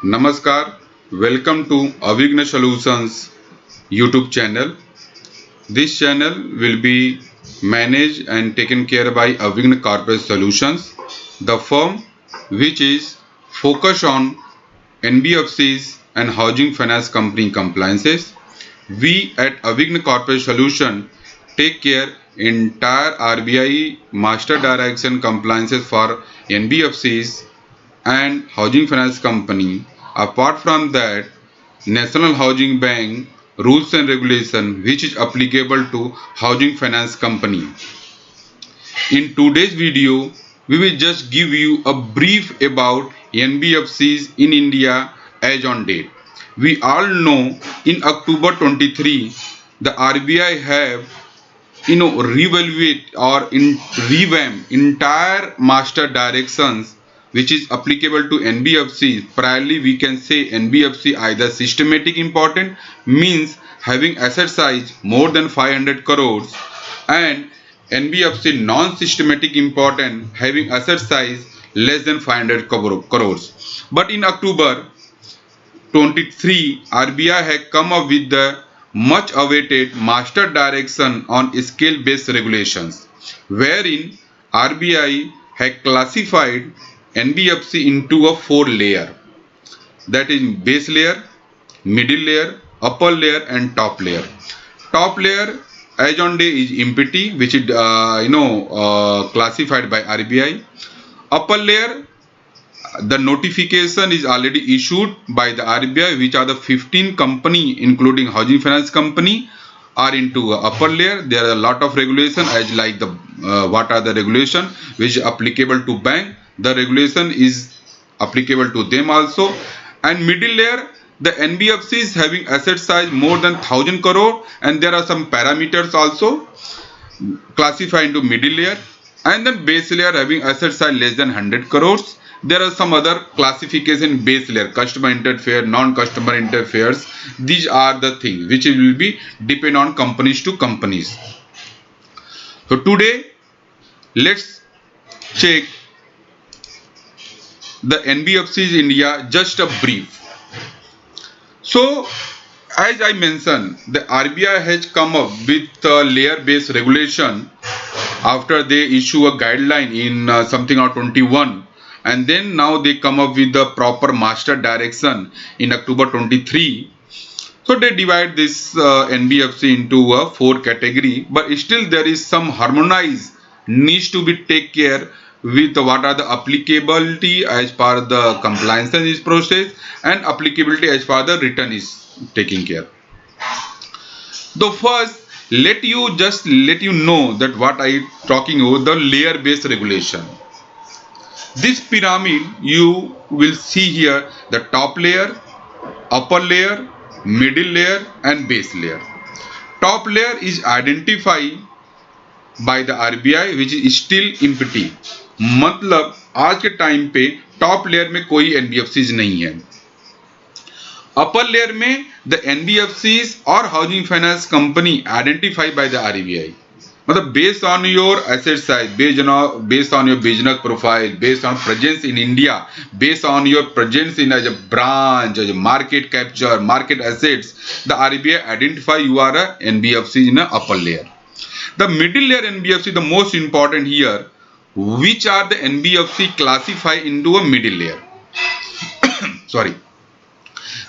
Namaskar, welcome to Avigna Solutions YouTube channel. This channel will be managed and taken care by Avigna Corporate Solutions, the firm which is focused on NBFCs and housing finance company compliances. We at Avigna Corporate Solution take care entire RBI master direction compliances for NBFCs and housing finance company. Apart from that, National Housing Bank rules and regulation which is applicable to housing finance company. In today's video, we will just give you a brief about NBFCs in India as on date. We all know in October 23, the RBI have reevaluate or revamp entire master directions which is applicable to NBFC. Priorly we can say NBFC either systematic important means having asset size more than 500 crores and NBFC non-systematic important having asset size less than 500 crores. But in October 23, RBI had come up with the much awaited master direction on scale based regulations, wherein RBI had classified NBFC into a four layer, that is base layer, middle layer, upper layer, and top layer. Top layer as on day is empty, which is classified by RBI. Upper layer, the notification is already issued by the RBI, which are the 15 company including housing finance company are into upper layer. There are a lot of regulation as like the what are the regulation which is applicable to bank. The regulation is applicable to them also. And middle layer, the NBFC is having asset size more than 1000 crore and there are some parameters also classified into middle layer, and then base layer having asset size less than 100 crores. There are some other classification base layer, customer interfere, non-customer interferes. These are the things which will be depend on companies to companies. So today let's check the NBFCs India, just a brief. So as I mentioned, the RBI has come up with a layer based regulation after they issue a guideline in something or 21, and then now they come up with the proper master direction in October 23. So they divide this NBFC into a four category, but still there is some harmonize needs to be take care with what are the applicability as per the compliance is process and applicability as far the return is taking care. The first, let you know that what I talking about the layer based regulation. This pyramid you will see here the top layer, upper layer, middle layer and base layer. Top layer is identified by the RBI which is still empty. मतलब आज के time पे top layer में कोई NBFCs नहीं है. अपर layer में the NBFCs और housing finance company identified by the RBI. मतलब based on your asset size, based on your business profile, based on presence in India, based on your presence in as a branch, as a market capture, market assets, the RBI identify you are a NBFC in a upper layer. The middle layer NBFC, the most important here, which are the NBFC classified into a middle layer. Sorry.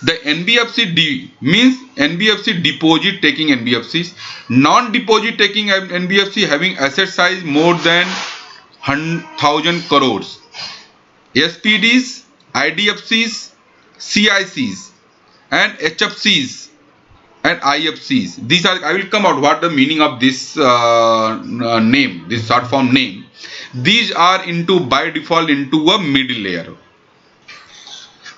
The NBFC D means NBFC deposit taking NBFCs, non-deposit taking NBFC having asset size more than 1,000 crores, SPDs, IDFCs, CICs, and HFCs and IFCs. These are, I will come out what the meaning of this name, this short form name. These are into by default into a middle layer.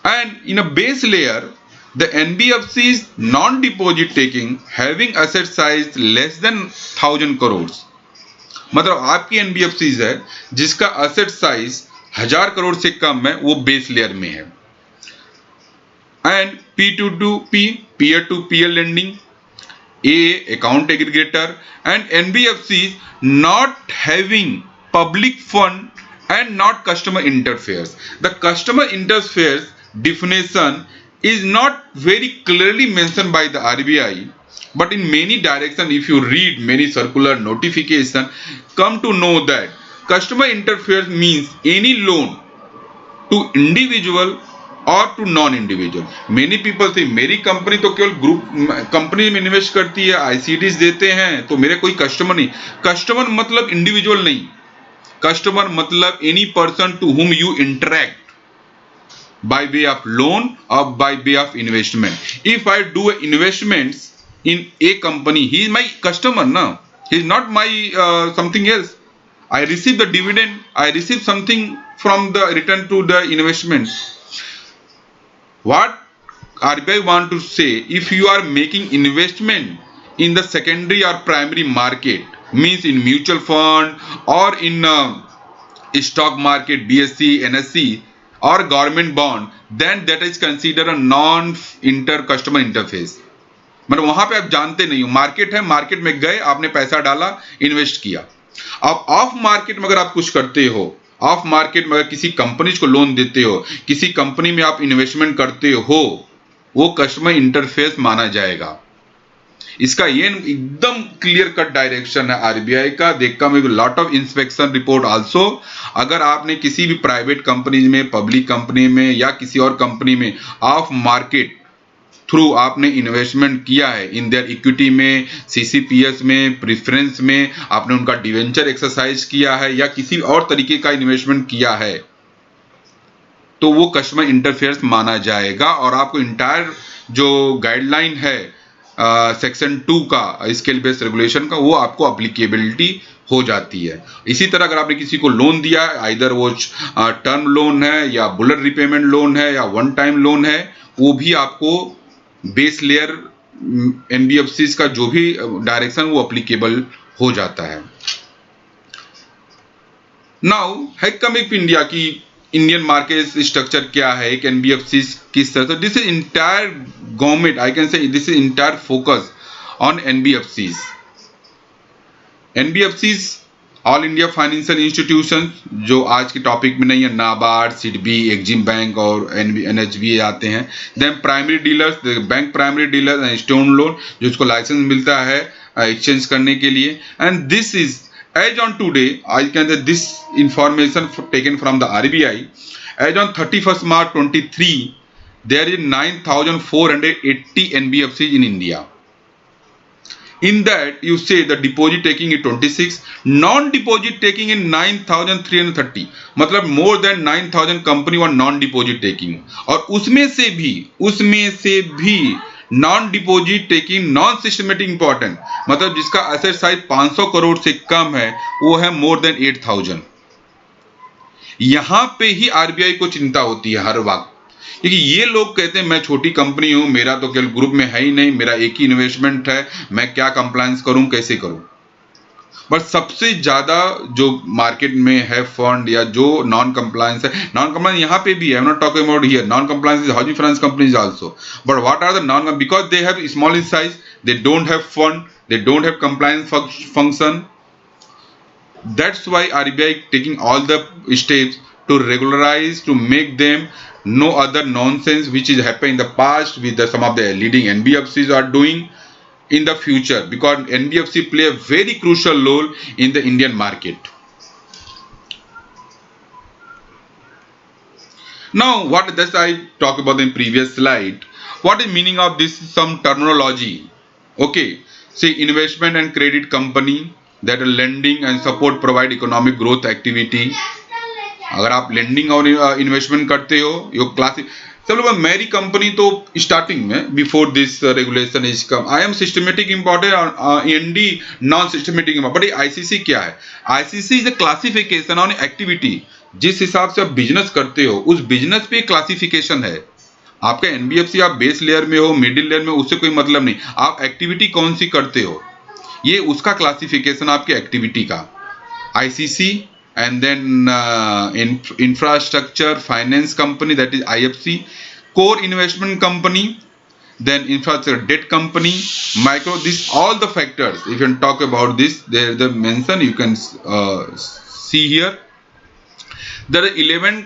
And in a base layer, the NBFC is non-deposit taking having asset size less than 1000 crores. मतलब आपकी NBFCs है जिसका asset size 1000 crore से कम है, वो base layer में है. And P2P, peer to peer lending, A account aggregator, and NBFC not having public fund and not customer interferes. The customer interferes definition is not very clearly mentioned by the RBI, but in many directions, if you read many circular notification, come to know that customer interface means any loan to individual और to non individual. Many people से मेरी company तो केवल group company में invest करती है, आईसीडीज देते हैं, तो मेरे कोई कस्टमर नहीं. कस्टमर मतलब इंडिविजुअल नहीं, कस्टमर मतलब any person to whom you interact by way of loan or by way of investment. If I do investments in a company, he is my customer now, he is not my something else. I receive the dividend, I receive something from the return to the investment. What RBI want to say, if you are making investment in the secondary or primary market, means in mutual fund or in stock market, BSE, NSE, or government bond, then that is considered a non inter customer interface. मतलब वहां पे आप जानते नहीं हो, market है, market में गए, आपने पैसा डाला, इन्वेस्ट किया. अब ऑफ मार्केट में अगर आप कुछ करते हो, ऑफ मार्केट में अगर किसी कंपनीज को लोन देते हो, किसी कंपनी में आप इन्वेस्टमेंट करते हो, वो कस्टमर इंटरफेस माना जाएगा. इसका ये एकदम क्लियर कट डायरेक्शन है आरबीआई का. देखा मैं lot of inspection report also. अगर आपने किसी भी प्राइवेट कंपनी में, पब्लिक कंपनी में या किसी और कंपनी में ऑफ मार्केट थ्रू आपने इन्वेस्टमेंट किया है, इन देयर इक्विटी में, सीसीपीएस में, प्रेफरेंस में, आपने उनका डिवेंचर एक्सरसाइज किया है या किसी और तरीके का इन्वेस्टमेंट किया है, तो वो कस्टमर इंटरफेरेंस माना जाएगा. और आपको इंटायर जो गाइडलाइन है सेक्शन 2 का, स्केल बेस्ड रेगुलेशन का, वो आपको अप्लीकेबिलिटी हो जाती है. इसी तरह अगर आपने किसी को लोन दिया है, आइदर वो टर्म लोन है या बुलेट रिपेमेंट लोन है या वन टाइम लोन है, वो भी आपको बेस लेयर एनबीएफसी का जो भी डायरेक्शन वो अप्लीकेबल हो जाता है. नाउ है कमिंग इंडिया की इंडियन मार्केट स्ट्रक्चर क्या है, एक एनबीएफसी किस तरह से, this is entire government, I can say this is entire focus on NBFCs. NBFCs all India financial institution, जो आज के टॉपिक में नहीं है, नाबार्ड, सिडबी, एक्जिम बैंक और एनएचबी आते हैं. Then primary dealers, bank primary dealers and standalone, जिसको लाइसेंस मिलता है एक्सचेंज करने के लिए. And this is as on today, I can say this information taken from the RBI, as on 31st March 23, there is 9,480 NBFCs in India. In that, you say the deposit taking is 26, non-deposit taking is 9,330. मतलब more than 9,000 company और non-deposit taking. और उसमें से भी non deposit taking non systematic important, मतलब जिसका asset size 500 crore से कम है, वो है मोर देन 8,000. यहां पे ही आरबीआई को चिंता होती है हर वक्त, क्योंकि ये लोग कहते हैं मैं छोटी कंपनी हूं, मेरा तो केवल ग्रुप में है ही नहीं, मेरा एक ही इन्वेस्टमेंट है, मैं क्या कंप्लायंस करूं, कैसे करूं. बट सबसे ज्यादा जो मार्केट में है फंड या जो नॉन कंप्लायंस है, नॉन कंप्लायंस यहाँ पे भी है, not talking about here, non compliance is housing finance companies also. But what are the non, because they have small in size, they don't have fund, they don't have compliance function. That's why RBI taking all the steps to regularize, to make them no other nonsense which is happened in the past with some of the leading NBFCs are doing in the future, because NBFC play a very crucial role in the Indian market. Now, what does I talk about in previous slide? What is meaning of this? Some terminology. Okay, say investment and credit company that are lending and support provide economic growth activity. अगर आप lending और investment करते हो, यो classic. चलो मेरी company तो starting में before this regulation is come, I am systematic important, ND non systematic important. But ICC क्या है? ICC is a classification on activity. जिस हिसाब से आप बिजनेस करते हो, उस बिजनेस पे क्लासिफिकेशन है. आपका एनबीएफसी आप बेस लेयर में हो, मिडिल लेयर में, उससे कोई मतलब नहीं, आप एक्टिविटी कौन सी करते हो, ये उसका क्लासिफिकेशन आपकी एक्टिविटी का. ICC and then infrastructure finance company, that is IFC, core investment company, then infrastructure debt company, micro, this all the factors. If you can talk about this, there the mention you can see here. There are 11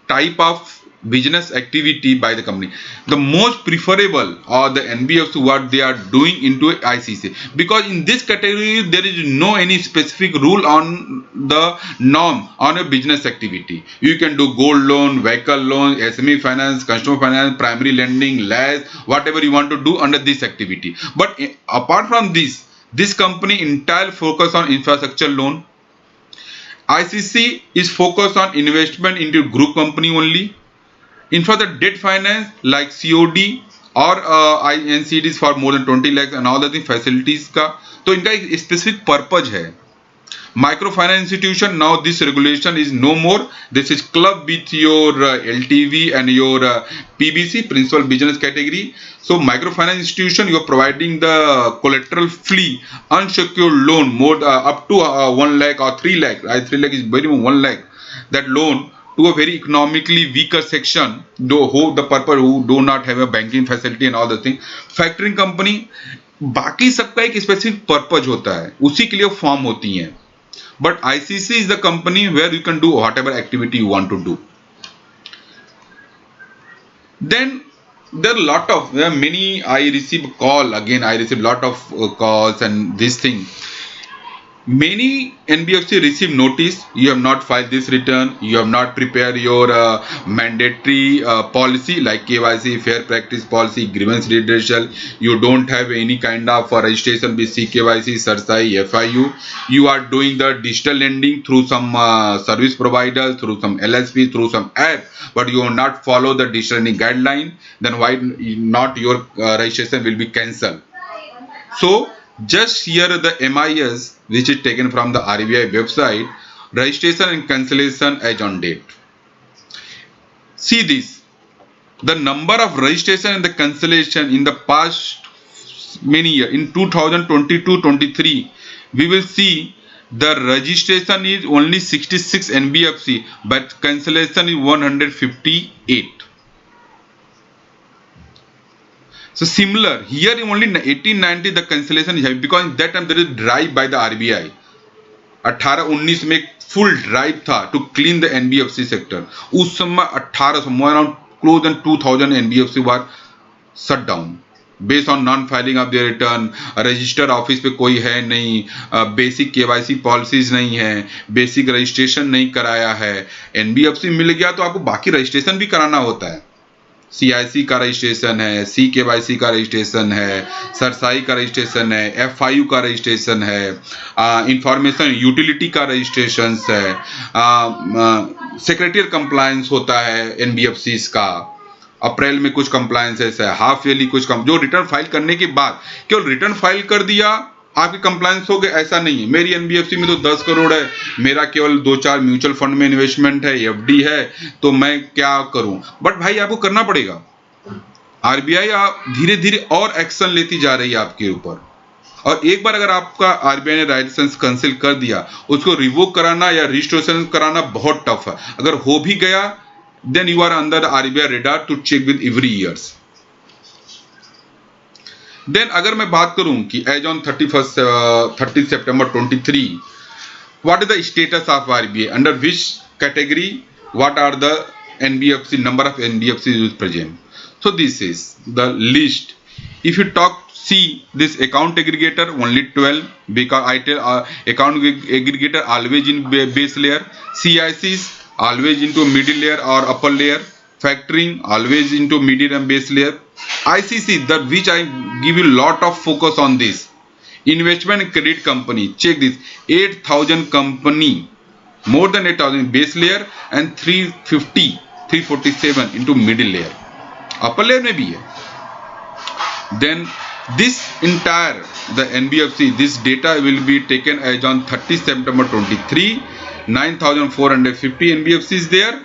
type of business activity by the company. The most preferable or the NBFC what they are doing into ICC, because in this category there is no any specific rule on the norm on a business activity. You can do gold loan, vehicle loan, SME finance, consumer finance, primary lending, LAS, whatever you want to do under this activity. But apart from this company entire focus on infrastructure loan. ICC is focused on investment into group company only. In for the debt finance like COD or INCDs for more than 20 lakhs and all the facilities का, तो इनका एक specific purpose है. Microfinance institution, now this regulation is no more. This is club with your LTV and your PBC, principal business category. So microfinance institution, you are providing the collateral free unsecured loan more up to 1 lakh or 3 lakh. 3 lakh is very 1 lakh. That loan to a very economically weaker section, though who the purpose who do not have a banking facility and all the thing. Factoring company, बाकी सबका एक specific purpose होता है, उसी के लिए form होती हैं. But ICC is the company where you can do whatever activity you want to do. Then there are many. I receive call again. I receive lot of calls and this thing. Many NBFC receive notice, you have not filed this return, you have not prepared your mandatory policy like KYC, fair practice policy, grievance redressal, you don't have any kind of registration with CKYC, SARSAI, FIU, you are doing the digital lending through some service providers, through some LSP, through some app, but you will not follow the digital lending guideline, then why not your registration will be cancelled. So just here the MIS which is taken from the RBI website, registration and cancellation as on date. See this, the number of registration and the cancellation in the past many years, in 2022-23, we will see the registration is only 66 NBFC, but cancellation is 158. So similar here only 1890 the cancellation is high because that time there is drive by the RBI. 18-19 में full drive था to clean the NBFC sector. उस समय 1800 around close then 2000 NBFC were shut down based on non filing of the return. Register office पे कोई है नहीं, basic KYC policies नहीं है, बेसिक रजिस्ट्रेशन नहीं कराया है. एनबीएफसी मिल गया तो आपको बाकी रजिस्ट्रेशन भी कराना होता है. CIC का रजिस्ट्रेशन है, CKYC का रजिस्ट्रेशन है, सरसाई का रजिस्ट्रेशन है, FIU का रजिस्ट्रेशन है, इंफॉर्मेशन यूटिलिटी का रजिस्ट्रेशन है, सेक्रेटरियल कंप्लायंस होता है NBFCs का. अप्रैल में कुछ कंप्लायंसेस है, हाफ ईयरली कुछ जो रिटर्न फाइल करने के बाद केवल रिटर्न फाइल कर दिया आपके कंप्लायंस हो गए, ऐसा नहीं है. मेरी एनबीएफसी में तो 10 करोड़ है, मेरा केवल 2-4 म्यूचुअल फंड में इन्वेस्टमेंट है, एफडी है, तो मैं क्या करूं. बट भाई आपको करना पड़ेगा. आरबीआई धीरे धीरे और एक्शन लेती जा रही है आपके ऊपर. और एक बार अगर आपका आरबीआई ने लाइसेंस कैंसिल कर दिया, उसको रिवोक कराना या रजिस्ट्रेशन कराना बहुत टफ है. अगर हो भी गया then you are under the RBI radar to check with every years. Then अगर मैं बात करूं कि एज ऑन 30 सितंबर 23 what is the status of RBI, under which category, what are the NBFC, number of NBFC is present. So this is the list. If you see this account aggregator only 12, because I tell account aggregator always in base layer, CICs always into middle layer or upper layer, factoring always into middle and base layer, ICC that which I give you lot of focus on this. Investment and credit company, check this, 8,000 company, more than 8,000 base layer and 347 into middle layer. Upper layer में भी है. Then this entire the NBFC this data will be taken as on 30 सितंबर 23. 9,450 NBFC is there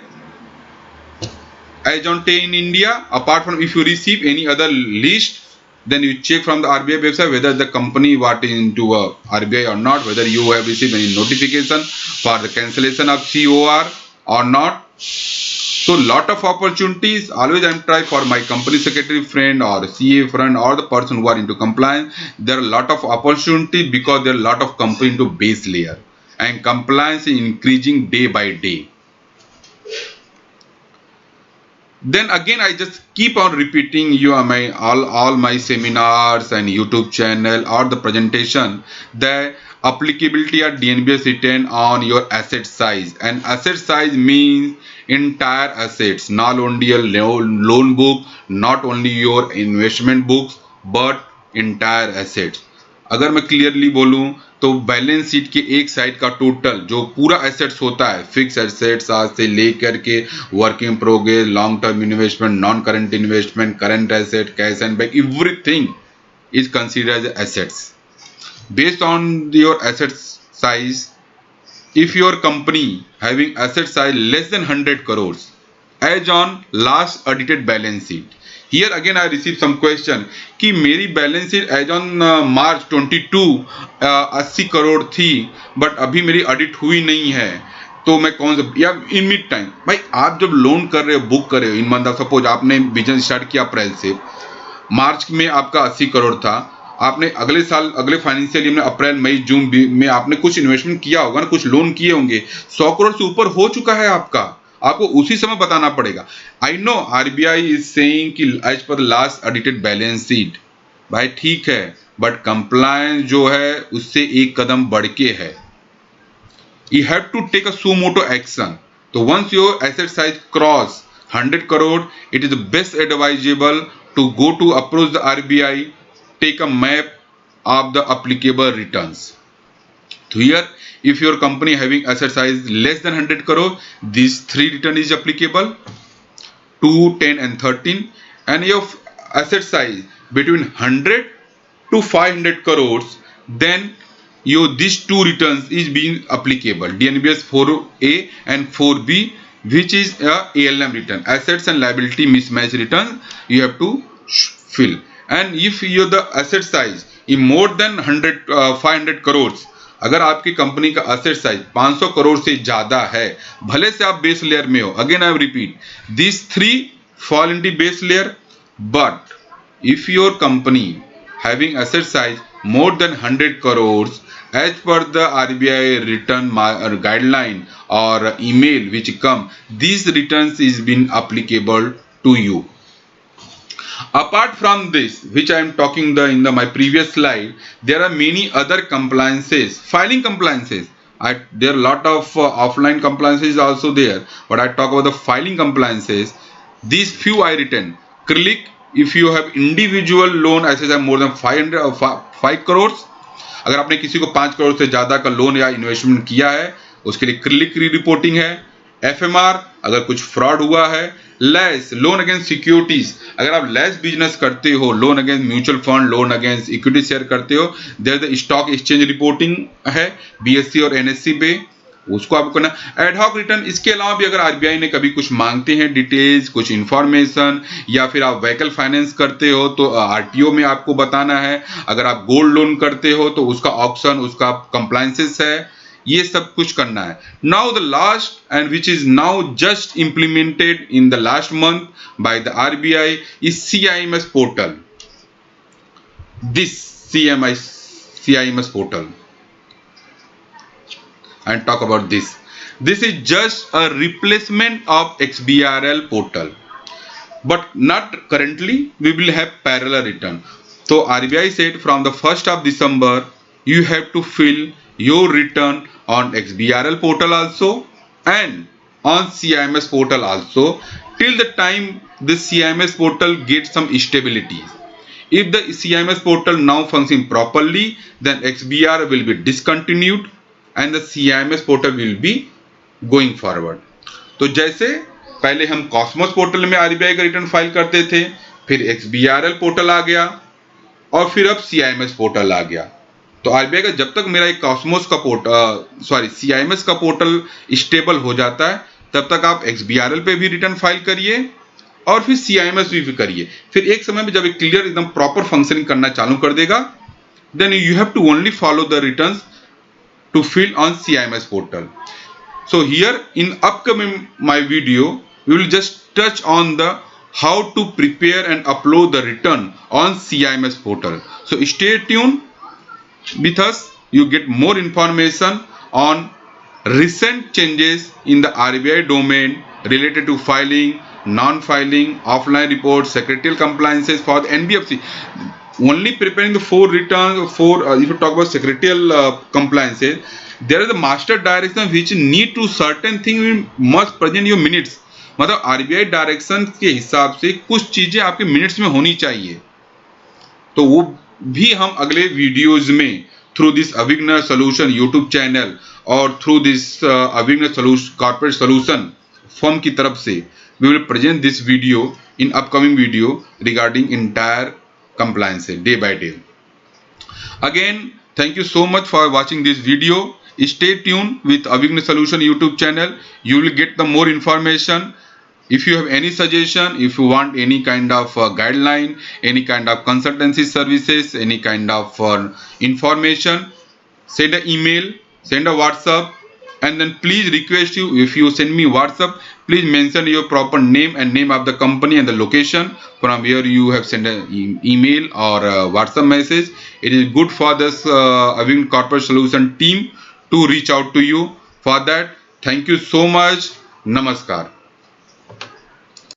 as on in India. Apart from, if you receive any other list, then you check from the RBI website whether the company what is into RBI or not, whether you have received any notification for the cancellation of COR or not. So lot of opportunities. Always I'm try for my company secretary friend or CA friend or the person who are into compliance. There are a lot of opportunity because there are a lot of company into base layer and compliance is increasing day by day. then again I just keep on repeating you are my all my seminars and YouTube channel or the presentation, the applicability of DNB written on your asset size, and asset size means entire assets, not only a loan book, not only your investment books, but entire assets. अगर मैं clearly बोलूं तो balance sheet के एक side का total जो पूरा assets होता है, फिक्स एसेट्स आज से लेकर के working progress, long term investment, non current investment, current asset, cash and bank, everything is considered as assets. Based on your asset size, if your company having asset size less than 100 crores as on last audited balance sheet, here again I received some question कि मेरी balance sheet as on March 22 80 crore थी, but अभी मेरी audit हुई नहीं है, तो मैं कौन सा, या इन मिड टाइम, भाई आप जब लोन कर रहे हो, बुक कर रहे हो इन मंथ, सपोज आपने बिजनेस स्टार्ट किया अप्रैल से, मार्च में आपका 80 करोड़ था, आपने अगले साल अगले फाइनेंशियल ईयर में अप्रैल मई जून में आपने कुछ इन्वेस्टमेंट किया होगा ना, कुछ लोन किए होंगे, 100 करोड़ से ऊपर हो चुका है आपका, आपको उसी समय बताना पड़ेगा. I know RBI is saying कि as per last audited balance sheet, भाई ठीक है, बट कंप्लायंस जो है उससे एक कदम बढ़ के है. You have to take a suo moto action. So once your asset size cross 100 crore, it is best advisable to go to approach the RBI, take a map of the applicable returns. So here, if your company having asset size less than 100 crore, these three return is applicable, 2, 10 and 13. And your asset size between 100 to 500 crores, then your these two returns is being applicable, DNBS 4A and 4B, which is a ALM return, assets and liability mismatch return you have to fill. And if your the asset size is more than 500 crores, अगर आपकी company का asset size 500 crore से ज्यादा है, भले से आप base layer में हो, again I repeat, this three fall into base layer, but if your company having asset size more than 100 crores as per the RBI return guideline or email which come, these returns is been applicable to you. Apart from this, which I am talking in my previous slide, there are many other compliances, filing compliances. There are a lot of offline compliances also there, but I talk about the filing compliances. These few I written. Click if you have individual loan assets of more than 5 crores. अगर आपने किसी को 5 करोड़ से ज्यादा का loan या investment किया है, उसके लिए क्लिक रिपोर्टिंग है. एफएमआर अगर कुछ फ्रॉड हुआ है, लेस लोन अगेंस्ट सिक्योरिटीज, अगर आप लेस बिजनेस करते हो, loan against mutual fund, loan against equity share करते हो, there the stock exchange reporting है बीएससी और एनएससी पे, उसको आपको करना. एडहॉक रिटर्न, इसके अलावा भी अगर आरबीआई ने कभी कुछ मांगते हैं डिटेल्स, कुछ इंफॉर्मेशन, या फिर आप व्हीकल फाइनेंस करते हो तो आरटीओ में आपको बताना है, अगर आप गोल्ड लोन करते हो तो उसका ऑप्शन, उसका कंप्लायंसेस है, ये सब कुछ करना है. Now the last and which is now just implemented in the last month by the RBI is CIMS portal. This CIMS portal, and talk about this. This is just a replacement of XBRL portal, but not currently. We will have parallel return. So RBI said from the 1st of December you have to fill your return on XBRL portal also and on CIMS portal also, till the time the CIMS portal gets some stability. If the CIMS portal now functions properly, then XBR will be discontinued and the CIMS portal will be going forward. तो जैसे पहले हम Cosmos portal में RBI का return file करते थे, फिर XBRL portal आ गया और फिर अब CIMS पोर्टल आ गया. तो आरबीआई का जब तक मेरा एक कॉस्मोस का CIMS का पोर्टल स्टेबल हो जाता है, तब तक आप XBRL पे भी रिटर्न फाइल करिए और फिर CIMS भी करिए. फिर एक समय में जब एक क्लियर एकदम प्रॉपर फंक्शनिंग करना चालू कर देगा, then you have to only follow the returns to fill on CIMS portal. So here in upcoming my video, we will just touch on the how to prepare and upload the return on CIMS portal. So stay tuned with us. You get more information on recent changes in the RBI domain related to filing non-filing, offline reports, secretarial compliances for the NBFC. Only preparing the four returns, if you talk about secretarial compliances, there is a master direction which need to certain thing must present your minutes. मतलब RBI direction के हिसाब से कुछ चीजें आपके minutes में होनी चाहिए, तो वो भी हम अगले वीडियोज में through this Abhighna solution YouTube channel और through this Abhighna corporate solution firm की तरफ से we will present this video in upcoming video regarding entire compliance day by day. Again, thank you so much for watching this video. Stay tuned with Avighna Solution YouTube channel. You will get the more information. If you have any suggestion, if you want any kind of guideline, any kind of consultancy services, any kind of information, send an email, send a WhatsApp, and then please request you, if you send me WhatsApp, please mention your proper name and name of the company and the location from where you have sent an email or WhatsApp message. It is good for this Avighna Corporate Solution team to reach out to you. For that, thank you so much. Namaskar.